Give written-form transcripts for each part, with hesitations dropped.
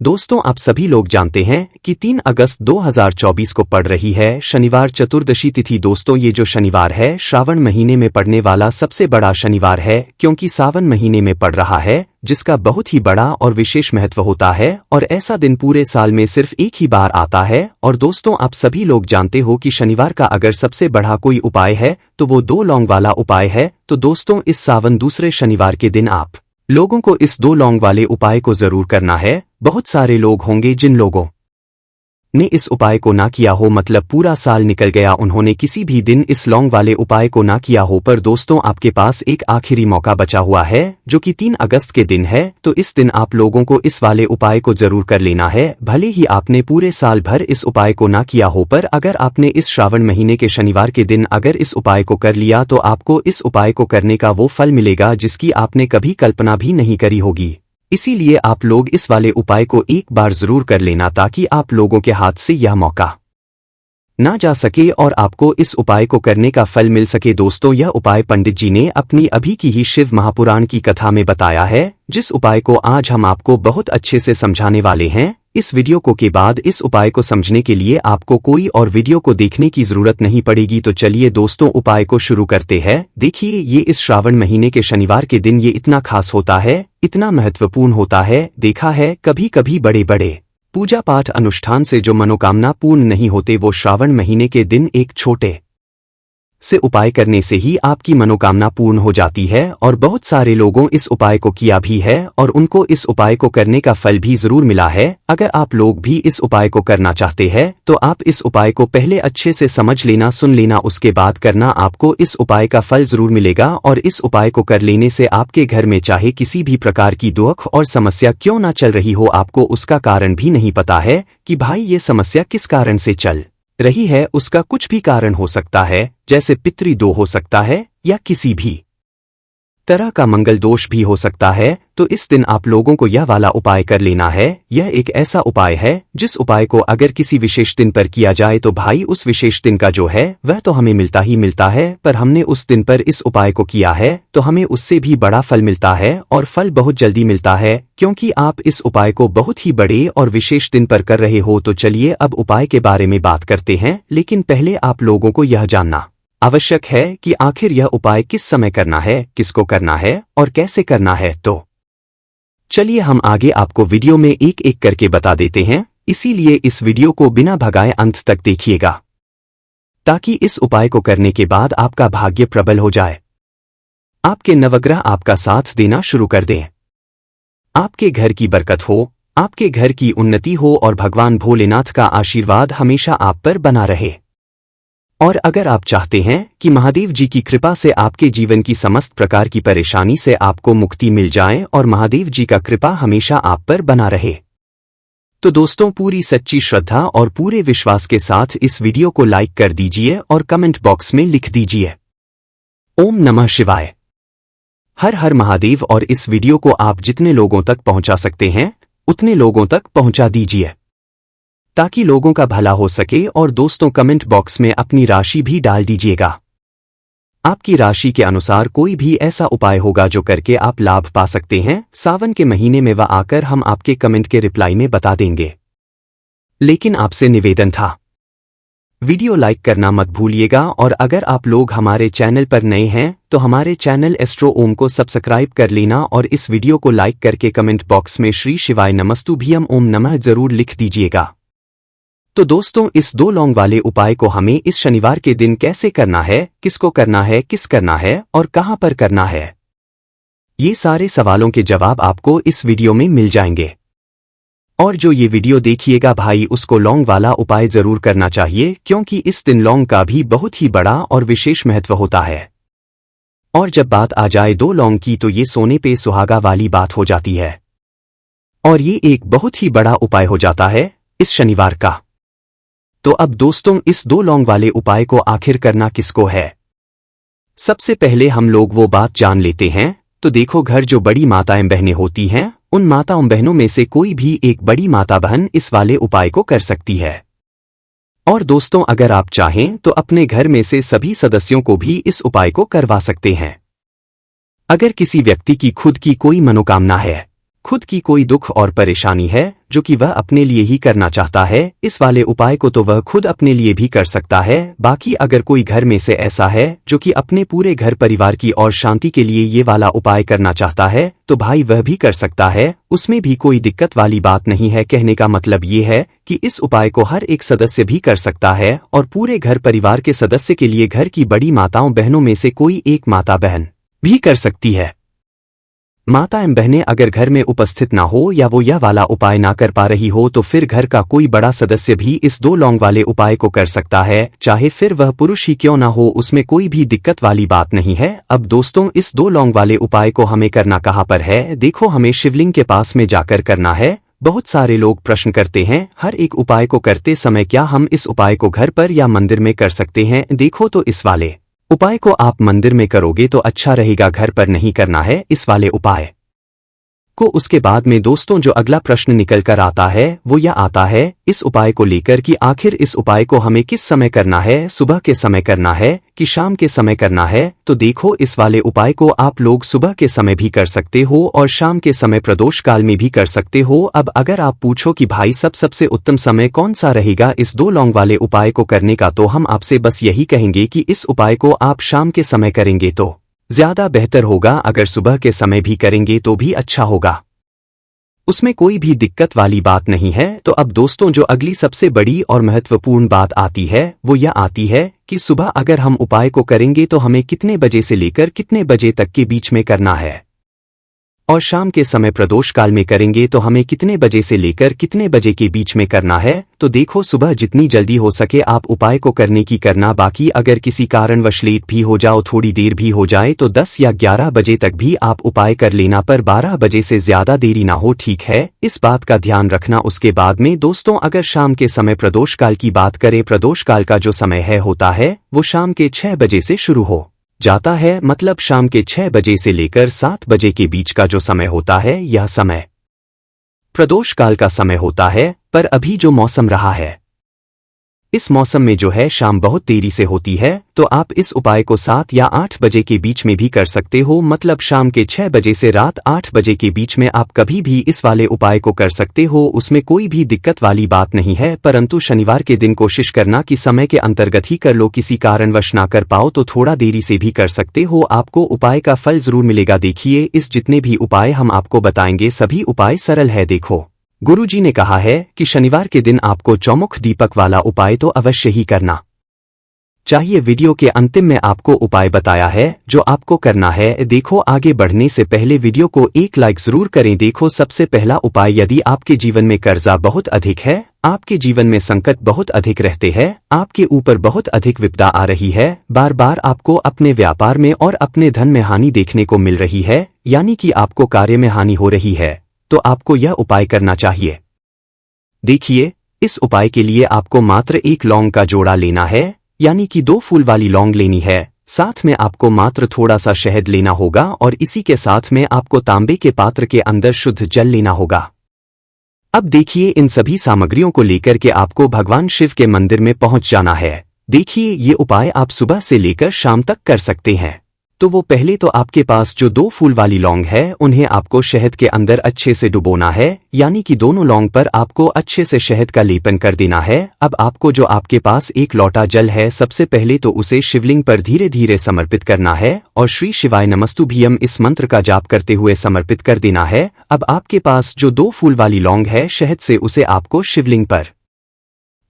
दोस्तों, आप सभी लोग जानते हैं कि 3 अगस्त 2024 को पड़ रही है शनिवार चतुर्दशी तिथि। दोस्तों, ये जो शनिवार है श्रावण महीने में पड़ने वाला सबसे बड़ा शनिवार है, क्योंकि सावन महीने में पड़ रहा है, जिसका बहुत ही बड़ा और विशेष महत्व होता है। और ऐसा दिन पूरे साल में सिर्फ एक ही बार आता है। और दोस्तों, आप सभी लोग जानते हो कि शनिवार का अगर सबसे बड़ा कोई उपाय है तो वो 2 लौंग वाला उपाय है। तो दोस्तों, इस सावन दूसरे शनिवार के दिन आप लोगों को इस 2 लौंग वाले उपाय को जरूर करना है। बहुत सारे लोग होंगे जिन लोगों ने इस उपाय को ना किया हो, मतलब पूरा साल निकल गया, उन्होंने किसी भी दिन इस लौंग वाले उपाय को ना किया हो। पर दोस्तों, आपके पास एक आखिरी मौका बचा हुआ है, जो कि 3 अगस्त के दिन है। तो इस दिन आप लोगों को इस वाले उपाय को जरूर कर लेना है। भले ही आपने पूरे साल भर इस उपाय को ना किया हो, पर अगर आपने इस श्रावण महीने के शनिवार के दिन अगर इस उपाय को कर लिया तो आपको इस उपाय को करने का वो फल मिलेगा जिसकी आपने कभी कल्पना भी नहीं करी होगी। इसीलिए आप लोग इस वाले उपाय को एक बार जरूर कर लेना, ताकि आप लोगों के हाथ से यह मौका ना जा सके और आपको इस उपाय को करने का फल मिल सके। दोस्तों, यह उपाय पंडित जी ने अपनी अभी की ही शिव महापुराण की कथा में बताया है, जिस उपाय को आज हम आपको बहुत अच्छे से समझाने वाले हैं। इस वीडियो को के बाद इस उपाय को समझने के लिए आपको कोई और वीडियो को देखने की जरूरत नहीं पड़ेगी। तो चलिए दोस्तों, उपाय को शुरू करते हैं। देखिए, ये इस श्रावण महीने के शनिवार के दिन ये इतना खास होता है, इतना महत्वपूर्ण होता है। देखा है कभी कभी बड़े बड़े पूजा पाठ अनुष्ठान से जो मनोकामना पूर्ण नहीं होते, वो श्रावण महीने के दिन एक छोटे से उपाय करने से ही आपकी मनोकामना पूर्ण हो जाती है। और बहुत सारे लोगों इस उपाय को किया भी है और उनको इस उपाय को करने का फल भी जरूर मिला है। अगर आप लोग भी इस उपाय को करना चाहते हैं तो आप इस उपाय को पहले अच्छे से समझ लेना, सुन लेना, उसके बाद करना। आपको इस उपाय का फल जरूर मिलेगा। और इस उपाय को कर लेने से आपके घर में चाहे किसी भी प्रकार की दुख और समस्या क्यों ना चल रही हो, आपको उसका कारण भी नहीं पता है कि भाई ये समस्या किस कारण से चल रही है। उसका कुछ भी कारण हो सकता है, जैसे पितृदोष हो सकता है या किसी भी तरह का मंगल दोष भी हो सकता है। तो इस दिन आप लोगों को यह वाला उपाय कर लेना है। यह एक ऐसा उपाय है जिस उपाय को अगर किसी विशेष दिन पर किया जाए तो भाई उस विशेष दिन का जो है वह तो हमें मिलता ही मिलता है, पर हमने उस दिन पर इस उपाय को किया है तो हमें उससे भी बड़ा फल मिलता है। और फल बहुत जल्दी मिलता है, क्योंकि आप इस उपाय को बहुत ही बड़े और विशेष दिन पर कर रहे हो। तो चलिए अब उपाय के बारे में बात करते हैं, लेकिन पहले आप लोगों को यह जानना आवश्यक है कि आखिर यह उपाय किस समय करना है, किसको करना है और कैसे करना है। तो चलिए हम आगे आपको वीडियो में एक एक करके बता देते हैं। इसीलिए इस वीडियो को बिना भगाए अंत तक देखिएगा, ताकि इस उपाय को करने के बाद आपका भाग्य प्रबल हो जाए, आपके नवग्रह आपका साथ देना शुरू कर दें, आपके घर की बरकत हो, आपके घर की उन्नति हो और भगवान भोलेनाथ का आशीर्वाद हमेशा आप पर बना रहे। और अगर आप चाहते हैं कि महादेव जी की कृपा से आपके जीवन की समस्त प्रकार की परेशानी से आपको मुक्ति मिल जाए और महादेव जी का कृपा हमेशा आप पर बना रहे, तो दोस्तों पूरी सच्ची श्रद्धा और पूरे विश्वास के साथ इस वीडियो को लाइक कर दीजिए और कमेंट बॉक्स में लिख दीजिए ओम नमः शिवाय, हर हर महादेव। और इस वीडियो को आप जितने लोगों तक पहुंचा सकते हैं उतने लोगों तक पहुंचा दीजिए, ताकि लोगों का भला हो सके। और दोस्तों, कमेंट बॉक्स में अपनी राशि भी डाल दीजिएगा। आपकी राशि के अनुसार कोई भी ऐसा उपाय होगा जो करके आप लाभ पा सकते हैं। सावन के महीने में वह आकर हम आपके कमेंट के रिप्लाई में बता देंगे। लेकिन आपसे निवेदन था, वीडियो लाइक करना मत भूलिएगा। और अगर आप लोग हमारे चैनल पर नए हैं तो हमारे चैनल एस्ट्रो ओम को सब्सक्राइब कर लेना और इस वीडियो को लाइक करके कमेंट बॉक्स में श्री शिवाय नमस्तुभ्यम ओम नमः जरूर लिख दीजिएगा। तो दोस्तों, इस 2 लौंग वाले उपाय को हमें इस शनिवार के दिन कैसे करना है, किसको करना है, किस करना है और कहां पर करना है, ये सारे सवालों के जवाब आपको इस वीडियो में मिल जाएंगे। और जो ये वीडियो देखिएगा भाई, उसको लौंग वाला उपाय जरूर करना चाहिए, क्योंकि इस दिन लौंग का भी बहुत ही बड़ा और विशेष महत्व होता है। और जब बात आ जाए 2 लौंग की, तो ये सोने पे सुहागा वाली बात हो जाती है। और ये एक बहुत ही बड़ा उपाय हो जाता है इस शनिवार का। तो अब दोस्तों, इस 2 लौंग वाले उपाय को आखिर करना किसको है, सबसे पहले हम लोग वो बात जान लेते हैं। तो देखो, घर जो बड़ी माताएं बहनें होती हैं, उन माताओं बहनों में से कोई भी एक बड़ी माता बहन इस वाले उपाय को कर सकती है। और दोस्तों, अगर आप चाहें तो अपने घर में से सभी सदस्यों को भी इस उपाय को करवा सकते हैं। अगर किसी व्यक्ति की खुद की कोई मनोकामना है खुद की कोई दुख और परेशानी है जो कि वह अपने लिए ही करना चाहता है, इस वाले उपाय को तो वह खुद अपने लिए भी कर सकता है। बाकी अगर कोई घर में से ऐसा है जो कि अपने पूरे घर परिवार की और शांति के लिए ये वाला उपाय करना चाहता है तो भाई वह भी कर सकता है, उसमें भी कोई दिक्कत वाली बात नहीं है। कहने का मतलब ये है कि इस उपाय को हर एक सदस्य भी कर सकता है और पूरे घर परिवार के सदस्य के लिए घर की बड़ी माताओं बहनों में से कोई एक माता बहन भी कर सकती है। माता एवं बहनें अगर घर में उपस्थित ना हो या वो यह वाला उपाय ना कर पा रही हो तो फिर घर का कोई बड़ा सदस्य भी इस 2 लौंग वाले उपाय को कर सकता है, चाहे फिर वह पुरुष ही क्यों ना हो, उसमें कोई भी दिक्कत वाली बात नहीं है। अब दोस्तों, इस 2 लौंग वाले उपाय को हमें करना कहाँ पर है? देखो, हमें शिवलिंग के पास में जाकर करना है। बहुत सारे लोग प्रश्न करते हैं हर एक उपाय को करते समय क्या हम इस उपाय को घर पर या मंदिर में कर सकते हैं? देखो, तो इस वाले उपाय को आप मंदिर में करोगे तो अच्छा रहेगा, घर पर नहीं करना है इस वाले उपाय को। उसके बाद में दोस्तों जो अगला प्रश्न निकल कर आता है वो यह आता है इस उपाय को लेकर कि आखिर इस उपाय को हमें किस समय करना है, सुबह के समय करना है कि शाम के समय करना है? तो देखो, इस वाले उपाय को आप लोग सुबह के समय भी कर सकते हो और शाम के समय प्रदोष काल में भी कर सकते हो। अब अगर आप पूछो कि भाई सबसे उत्तम समय कौन सा रहेगा इस 2 लौंग वाले उपाय को करने का, तो हम आपसे बस यही कहेंगे कि इस उपाय को आप शाम के समय करेंगे तो ज्यादा बेहतर होगा, अगर सुबह के समय भी करेंगे तो भी अच्छा होगा, उसमें कोई भी दिक्कत वाली बात नहीं है। तो अब दोस्तों जो अगली सबसे बड़ी और महत्वपूर्ण बात आती है वो यह आती है कि सुबह अगर हम उपाय को करेंगे तो हमें कितने बजे से लेकर कितने बजे तक के बीच में करना है, और शाम के समय प्रदोष काल में करेंगे तो हमें कितने बजे से लेकर कितने बजे के बीच में करना है। तो देखो, सुबह जितनी जल्दी हो सके आप उपाय को करने की करना, बाकी अगर किसी कारणवश लेट भी हो जाओ, थोड़ी देर भी हो जाए तो 10 या 11 बजे तक भी आप उपाय कर लेना, पर 12 बजे से ज्यादा देरी ना हो, ठीक है? इस बात का ध्यान रखना। उसके बाद में दोस्तों अगर शाम के समय प्रदोष काल की बात करें, प्रदोष काल का जो समय है होता है वो शाम के 6 बजे से शुरू हो जाता है, मतलब शाम के 6 बजे से लेकर 7 बजे के बीच का जो समय होता है यह समय प्रदोष काल का समय होता है। पर अभी जो मौसम रहा है इस मौसम में जो है शाम बहुत देरी से होती है, तो आप इस उपाय को 7 या 8 बजे के बीच में भी कर सकते हो, मतलब शाम के 6 बजे से रात 8 बजे के बीच में आप कभी भी इस वाले उपाय को कर सकते हो, उसमें कोई भी दिक्कत वाली बात नहीं है। परंतु शनिवार के दिन कोशिश करना कि समय के अंतर्गत ही कर लो, किसी कारणवश ना कर पाओ तो थोड़ा देरी से भी कर सकते हो, आपको उपाय का फल जरूर मिलेगा। देखिए, इस जितने भी उपाय हम आपको बताएंगे सभी उपाय सरल है। देखो, गुरुजी ने कहा है कि शनिवार के दिन आपको चौमुख दीपक वाला उपाय तो अवश्य ही करना चाहिए। वीडियो के अंतिम में आपको उपाय बताया है जो आपको करना है। देखो, आगे बढ़ने से पहले वीडियो को एक लाइक जरूर करें। देखो, सबसे पहला उपाय, यदि आपके जीवन में कर्जा बहुत अधिक है, आपके जीवन में संकट बहुत अधिक रहते हैं, आपके ऊपर बहुत अधिक विपदा आ रही है, बार बार आपको अपने व्यापार में और अपने धन में हानि देखने को मिल रही है, यानी कि आपको कार्य में हानि हो रही है, तो आपको यह उपाय करना चाहिए। देखिए, इस उपाय के लिए आपको मात्र 1 लौंग का जोड़ा लेना है, यानी कि 2 फूल वाली लौंग लेनी है। साथ में आपको मात्र थोड़ा सा शहद लेना होगा और इसी के साथ में आपको तांबे के पात्र के अंदर शुद्ध जल लेना होगा। अब देखिए, इन सभी सामग्रियों को लेकर के आपको भगवान शिव के मंदिर में पहुंच जाना है। देखिए, ये उपाय आप सुबह से लेकर शाम तक कर सकते हैं। तो वो पहले तो आपके पास जो 2 फूल वाली लौंग है उन्हें आपको शहद के अंदर अच्छे से डुबोना है, यानी कि दोनों लौंग पर आपको अच्छे से शहद का लेपन कर देना है। अब आपको जो आपके पास 1 लोटा जल है, सबसे पहले तो उसे शिवलिंग पर धीरे धीरे समर्पित करना है और श्री शिवाय नमस्तुभ्यम इस मंत्र का जाप करते हुए समर्पित कर देना है। अब आपके पास जो 2 फूल वाली लौंग है शहद से, उसे आपको शिवलिंग पर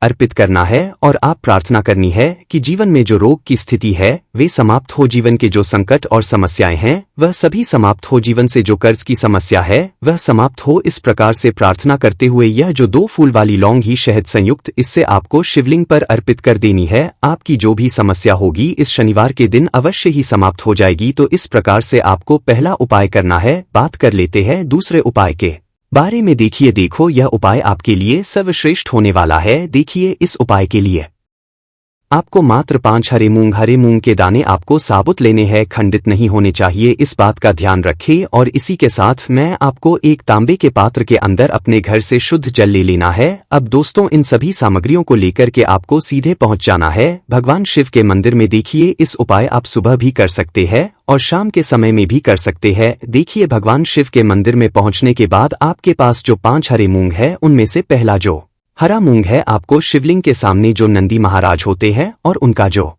अर्पित करना है और आप प्रार्थना करनी है कि जीवन में जो रोग की स्थिति है वे समाप्त हो, जीवन के जो संकट और समस्याएं हैं वह सभी समाप्त हो, जीवन से जो कर्ज की समस्या है वह समाप्त हो। इस प्रकार से प्रार्थना करते हुए यह जो 2 फूल वाली लौंग ही शहद संयुक्त, इससे आपको शिवलिंग पर अर्पित कर देनी है। आपकी जो भी समस्या होगी इस शनिवार के दिन अवश्य ही समाप्त हो जाएगी। तो इस प्रकार से आपको पहला उपाय करना है। बात कर लेते हैं दूसरे उपाय के बारे में। देखिए, देखो, यह उपाय आपके लिए सर्वश्रेष्ठ होने वाला है। देखिए, इस उपाय के लिए आपको मात्र 5 हरे मूंग के दाने आपको साबुत लेने हैं, खंडित नहीं होने चाहिए, इस बात का ध्यान रखें। और इसी के साथ मैं आपको एक तांबे के पात्र के अंदर अपने घर से शुद्ध जल ले लेना है। अब दोस्तों इन सभी सामग्रियों को लेकर के आपको सीधे पहुंच जाना है भगवान शिव के मंदिर में। देखिए इस उपाय आप सुबह भी कर सकते हैं और शाम के समय में भी कर सकते हैं। देखिए भगवान शिव के मंदिर में पहुंचने के बाद आपके पास जो 5 हरे मूंग है उनमें से पहला जो हरा मूंग है आपको शिवलिंग के सामने जो नंदी महाराज होते हैं और उनका जो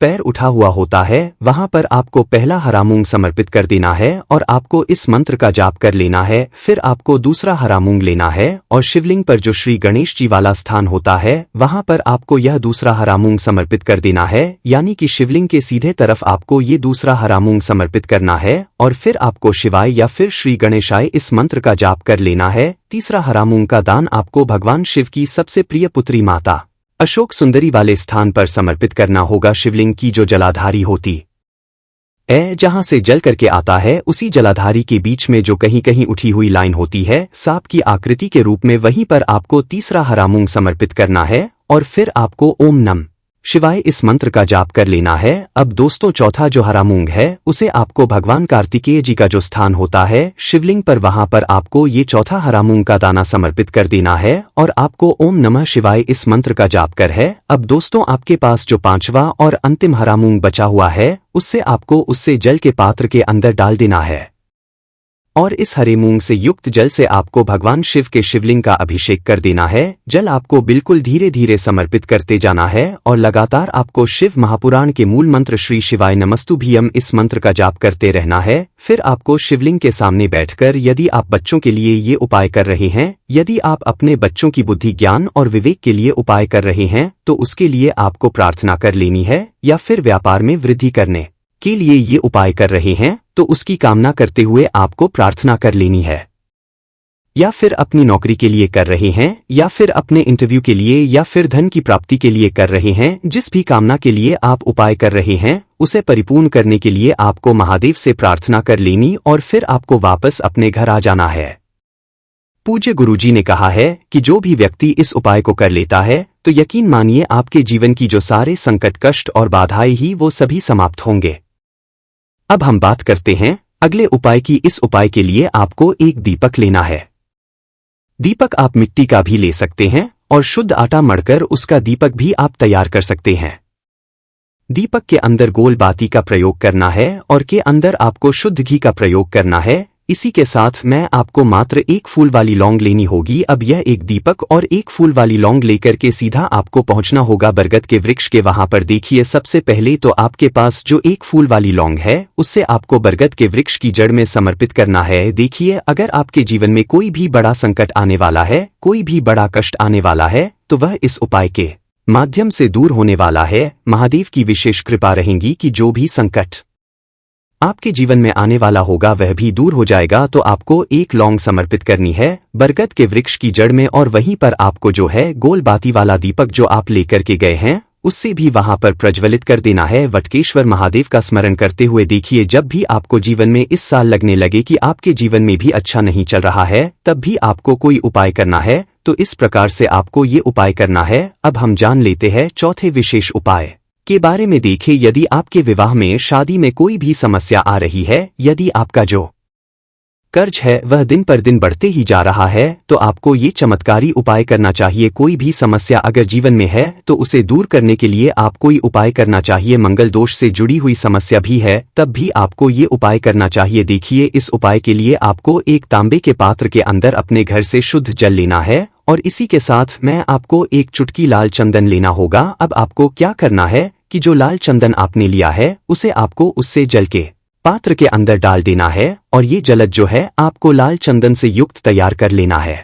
पैर उठा हुआ होता है वहां पर आपको पहला हरा मूंग समर्पित कर देना है और आपको इस मंत्र का जाप कर लेना है। फिर आपको दूसरा हरा मूंग लेना है और शिवलिंग पर जो श्री गणेश जी वाला स्थान होता है वहां पर आपको यह दूसरा हरा मूंग समर्पित कर देना है, यानी कि शिवलिंग के सीधे तरफ आपको ये दूसरा हरा मूंग समर्पित करना है और फिर आपको शिवाय या फिर श्री गणेशाय इस मंत्र का जाप कर लेना है। तीसरा हरा मूंग का दान आपको भगवान शिव की सबसे प्रिय पुत्री माता अशोक सुंदरी वाले स्थान पर समर्पित करना होगा। शिवलिंग की जो जलाधारी होती है जहां से जल करके आता है उसी जलाधारी के बीच में जो कहीं कहीं उठी हुई लाइन होती है सांप की आकृति के रूप में, वहीं पर आपको तीसरा हरा मूंग समर्पित करना है और फिर आपको ओम नमः शिवाय इस मंत्र का जाप कर लेना है। अब दोस्तों चौथा जो हरा मूंग है उसे आपको भगवान कार्तिकेय जी का जो स्थान होता है शिवलिंग पर, वहां पर आपको ये चौथा हरा मूंग का दाना समर्पित कर देना है और आपको ओम नमः शिवाय इस मंत्र का जाप कर है। अब दोस्तों आपके पास जो 5वां और अंतिम हरा मूंग बचा हुआ है उससे आपको उससे जल के पात्र के अंदर डाल देना है और इस हरे मूंग से युक्त जल से आपको भगवान शिव के शिवलिंग का अभिषेक कर देना है। जल आपको बिल्कुल धीरे धीरे समर्पित करते जाना है और लगातार आपको शिव महापुराण के मूल मंत्र श्री शिवाय नमस्तुभ्यम इस मंत्र का जाप करते रहना है। फिर आपको शिवलिंग के सामने बैठकर, यदि आप बच्चों के लिए ये उपाय कर रहे हैं, यदि आप अपने बच्चों की बुद्धि ज्ञान और विवेक के लिए उपाय कर रहे हैं तो उसके लिए आपको प्रार्थना कर लेनी है, या फिर व्यापार में वृद्धि करने के लिए ये उपाय कर रहे हैं तो उसकी कामना करते हुए आपको प्रार्थना कर लेनी है, या फिर अपनी नौकरी के लिए कर रहे हैं, या फिर अपने इंटरव्यू के लिए, या फिर धन की प्राप्ति के लिए कर रहे हैं। जिस भी कामना के लिए आप उपाय कर रहे हैं उसे परिपूर्ण करने के लिए आपको महादेव से प्रार्थना कर लेनी और फिर आपको वापस अपने घर आ जाना है। पूज्य गुरुजी ने कहा है कि जो भी व्यक्ति इस उपाय को कर लेता है तो यकीन मानिए आपके जीवन की जो सारे संकट, कष्ट और बाधाएं ही वो सभी समाप्त होंगे। अब हम बात करते हैं अगले उपाय की। इस उपाय के लिए आपको एक दीपक लेना है। दीपक आप मिट्टी का भी ले सकते हैं और शुद्ध आटा मढ़कर उसका दीपक भी आप तैयार कर सकते हैं। दीपक के अंदर गोल बाती का प्रयोग करना है और के अंदर आपको शुद्ध घी का प्रयोग करना है। इसी के साथ मैं आपको मात्र एक फूल वाली लौंग लेनी होगी। अब यह एक दीपक और एक फूल वाली लौंग लेकर के सीधा आपको पहुंचना होगा बरगद के वृक्ष के वहां पर। देखिए सबसे पहले तो आपके पास जो एक फूल वाली लौंग है उससे आपको बरगद के वृक्ष की जड़ में समर्पित करना है। देखिए अगर आपके जीवन में कोई भी बड़ा संकट आने वाला है, कोई भी बड़ा कष्ट आने वाला है तो वह इस उपाय के माध्यम से दूर होने वाला है। महादेव की विशेष कृपा रहेगी कि जो भी संकट आपके जीवन में आने वाला होगा वह भी दूर हो जाएगा। तो आपको एक लौंग समर्पित करनी है बरगद के वृक्ष की जड़ में और वहीं पर आपको जो है गोल बाती वाला दीपक जो आप लेकर के गए हैं उससे भी वहां पर प्रज्वलित कर देना है वटकेश्वर महादेव का स्मरण करते हुए। देखिए जब भी आपको जीवन में इस साल लगने लगे कि आपके जीवन में भी अच्छा नहीं चल रहा है तब भी आपको कोई उपाय करना है, तो इस प्रकार से आपको ये उपाय करना है। अब हम जान लेते हैं चौथे विशेष उपाय के बारे में। देखिए यदि आपके विवाह में, शादी में कोई भी समस्या आ रही है, यदि आपका जो कर्ज है वह दिन पर दिन बढ़ते ही जा रहा है तो आपको ये चमत्कारी उपाय करना चाहिए। कोई भी समस्या अगर जीवन में है तो उसे दूर करने के लिए आप कोई उपाय करना चाहिए। मंगल दोष से जुड़ी हुई समस्या भी है तब भी आपको ये उपाय करना चाहिए। देखिए इस उपाय के लिए आपको एक तांबे के पात्र के अंदर अपने घर से शुद्ध जल लेना है और इसी के साथ मैं आपको एक चुटकी लाल चंदन लेना होगा। अब आपको क्या करना है कि जो लाल चंदन आपने लिया है उसे आपको उससे जल के पात्र के अंदर डाल देना है और ये जलद जो है आपको लाल चंदन से युक्त तैयार कर लेना है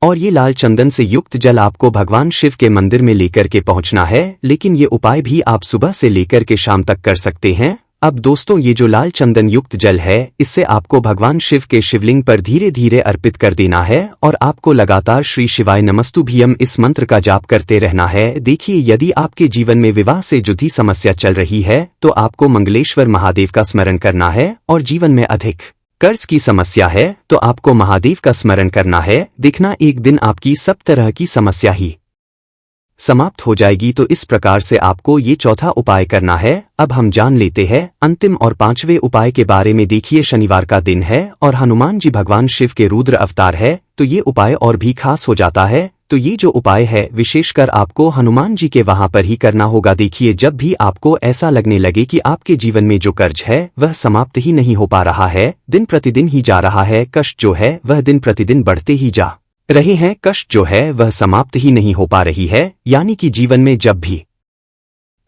और ये लाल चंदन से युक्त जल आपको भगवान शिव के मंदिर में लेकर के पहुंचना है। लेकिन ये उपाय भी आप सुबह से लेकर के शाम तक कर सकते हैं। अब दोस्तों ये जो लाल चंदन युक्त जल है इससे आपको भगवान शिव के शिवलिंग पर धीरे धीरे अर्पित कर देना है और आपको लगातार श्री शिवाय नमस्तुभ्यम इस मंत्र का जाप करते रहना है। देखिए यदि आपके जीवन में विवाह से जुड़ी समस्या चल रही है तो आपको मंगलेश्वर महादेव का स्मरण करना है और जीवन में अधिक कर्ज की समस्या है तो आपको महादेव का स्मरण करना है। देखना एक दिन आपकी सब तरह की समस्या ही समाप्त हो जाएगी। तो इस प्रकार से आपको ये चौथा उपाय करना है। अब हम जान लेते हैं अंतिम और पांचवें उपाय के बारे में। देखिए, शनिवार का दिन है और हनुमान जी भगवान शिव के रुद्र अवतार है, तो ये उपाय और भी खास हो जाता है। तो ये जो उपाय है विशेषकर आपको हनुमान जी के वहां पर ही करना होगा। देखिए, जब भी आपको ऐसा लगने लगे कि आपके जीवन में जो कर्ज है वह समाप्त ही नहीं हो पा रहा है, दिन प्रतिदिन ही जा रहा है, कष्ट जो है वह दिन प्रतिदिन बढ़ते ही जा रहे हैं, कष्ट जो है वह समाप्त ही नहीं हो पा रही है, यानी कि जीवन में जब भी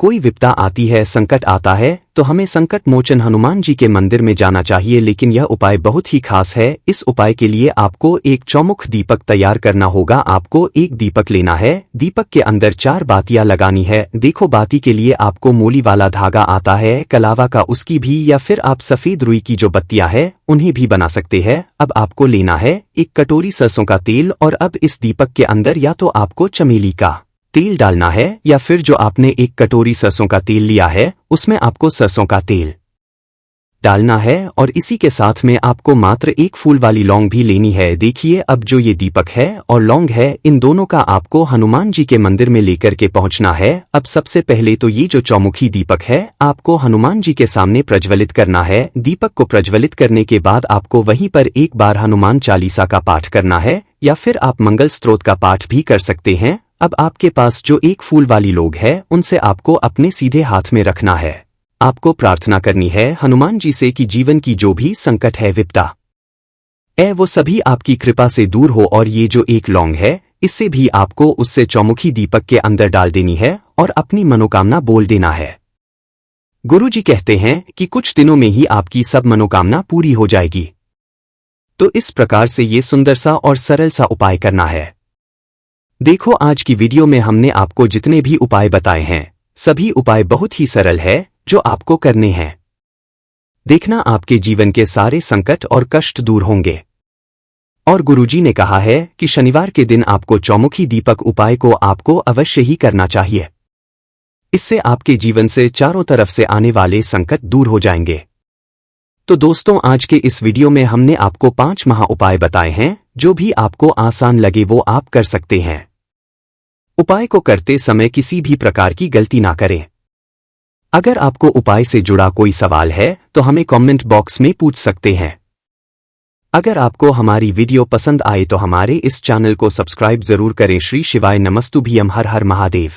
कोई विपदा आती है, संकट आता है, तो हमें संकट मोचन हनुमान जी के मंदिर में जाना चाहिए। लेकिन यह उपाय बहुत ही खास है। इस उपाय के लिए आपको एक चौमुख दीपक तैयार करना होगा। आपको एक दीपक लेना है, दीपक के अंदर 4 बातियां लगानी है। देखो, बाती के लिए आपको मोली वाला धागा आता है, कलावा का, उसकी भी, या फिर आप सफेद रुई की जो बत्तियां है उन्हें भी बना सकते हैं। अब आपको लेना है 1 कटोरी सरसों का तेल, और अब इस दीपक के अंदर या तो आपको चमेली का तेल डालना है, या फिर जो आपने 1 कटोरी सरसों का तेल लिया है उसमें आपको सरसों का तेल डालना है, और इसी के साथ में आपको मात्र 1 फूल वाली लौंग भी लेनी है। देखिए, अब जो ये दीपक है और लौंग है, इन दोनों का आपको हनुमान जी के मंदिर में लेकर के पहुंचना है। अब सबसे पहले तो ये जो चौमुखी दीपक है आपको हनुमान जी के सामने प्रज्वलित करना है। दीपक को प्रज्वलित करने के बाद आपको वहीं पर एक बार हनुमान चालीसा का पाठ करना है, या फिर आप मंगल स्तोत्र का पाठ भी कर सकते हैं। अब आपके पास जो 1 फूल वाली लौंग है उनसे आपको अपने सीधे हाथ में रखना है। आपको प्रार्थना करनी है हनुमान जी से कि जीवन की जो भी संकट है, विपदा वो सभी आपकी कृपा से दूर हो। और ये जो 1 लौंग है इससे भी आपको उससे चौमुखी दीपक के अंदर डाल देनी है और अपनी मनोकामना बोल देना है। गुरुजी कहते हैं कि कुछ दिनों में ही आपकी सब मनोकामना पूरी हो जाएगी। तो इस प्रकार से ये सुंदर सा और सरल सा उपाय करना है। देखो, आज की वीडियो में हमने आपको जितने भी उपाय बताए हैं सभी उपाय बहुत ही सरल है जो आपको करने हैं। देखना, आपके जीवन के सारे संकट और कष्ट दूर होंगे। और गुरुजी ने कहा है कि शनिवार के दिन आपको चौमुखी दीपक उपाय को आपको अवश्य ही करना चाहिए। इससे आपके जीवन से चारों तरफ से आने वाले संकट दूर हो जाएंगे। तो दोस्तों, आज के इस वीडियो में हमने आपको 5 महा उपाय बताए हैं। जो भी आपको आसान लगे वो आप कर सकते हैं। उपाय को करते समय किसी भी प्रकार की गलती ना करें। अगर आपको उपाय से जुड़ा कोई सवाल है तो हमें कमेंट बॉक्स में पूछ सकते हैं। अगर आपको हमारी वीडियो पसंद आए तो हमारे इस चैनल को सब्सक्राइब जरूर करें। श्री शिवाय नमस्तुभ्यम। हर हर महादेव।